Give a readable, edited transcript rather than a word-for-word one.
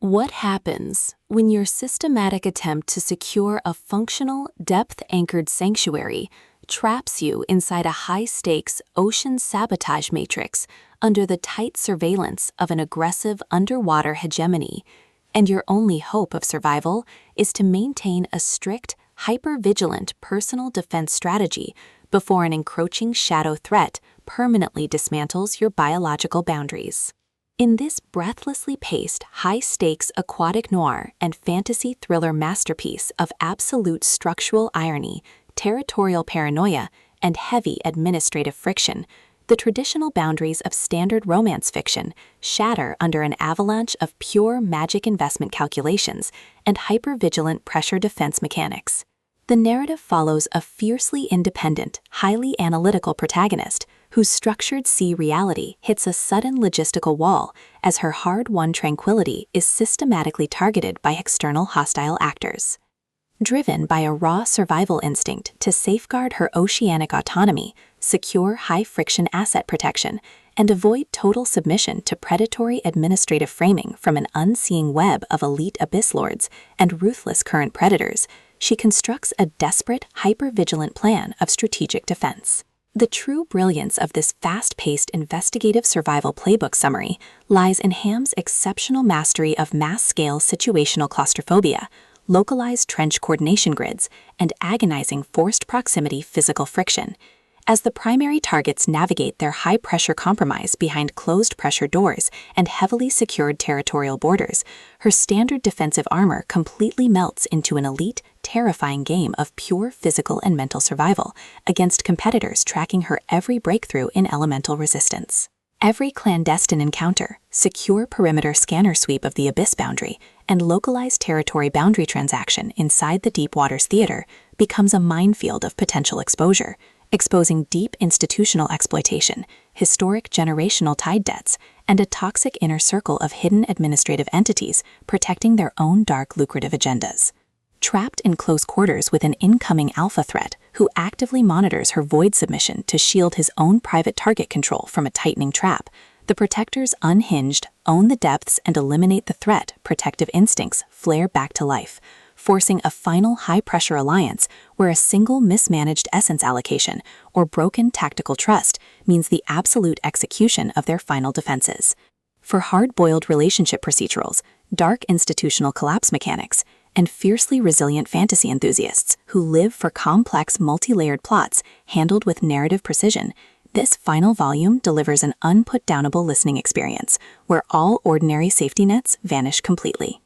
What happens when your systematic attempt to secure a functional, depth-anchored sanctuary traps you inside a high-stakes ocean sabotage matrix under the tight surveillance of an aggressive underwater hegemony, and your only hope of survival is to maintain a strict, hyper-vigilant personal defense strategy before an encroaching shadow threat permanently dismantles your biological boundaries? In this breathlessly paced, high-stakes aquatic noir and fantasy thriller masterpiece of absolute structural irony, territorial paranoia, and heavy administrative friction, the traditional boundaries of standard romance fiction shatter under an avalanche of pure magic investment calculations and hyper-vigilant pressure defense mechanics. The narrative follows a fiercely independent, highly analytical protagonist whose structured sea reality hits a sudden logistical wall as her hard-won tranquility is systematically targeted by external hostile actors. Driven by a raw survival instinct to safeguard her oceanic autonomy, secure high-friction asset protection, and avoid total submission to predatory administrative framing from an unseeing web of elite abyss lords and ruthless current predators, she constructs a desperate, hyper-vigilant plan of strategic defense. The true brilliance of this fast-paced investigative survival playbook summary lies in Hamm's exceptional mastery of mass-scale situational claustrophobia, localized trench coordination grids, and agonizing forced proximity physical friction. As the primary targets navigate their high-pressure compromise behind closed-pressure doors and heavily secured territorial borders, her standard defensive armor completely melts into an elite, terrifying game of pure physical and mental survival against competitors tracking her every breakthrough in elemental resistance. Every clandestine encounter, secure perimeter scanner sweep of the abyss boundary, and localized territory boundary transaction inside the deep waters theater becomes a minefield of potential exposure, exposing deep institutional exploitation, historic generational tide debts, and a toxic inner circle of hidden administrative entities protecting their own dark lucrative agendas. Trapped in close quarters with an incoming alpha threat who actively monitors her void submission to shield his own private target control from a tightening trap, the Protector's unhinged, own the depths and eliminate the threat protective instincts flare back to life, forcing a final high-pressure alliance where a single mismanaged essence allocation or broken tactical trust means the absolute execution of their final defenses. For hard-boiled relationship procedurals, dark institutional collapse mechanics, and fiercely resilient fantasy enthusiasts who live for complex multi-layered plots handled with narrative precision, this final volume delivers an unput-downable listening experience where all ordinary safety nets vanish completely.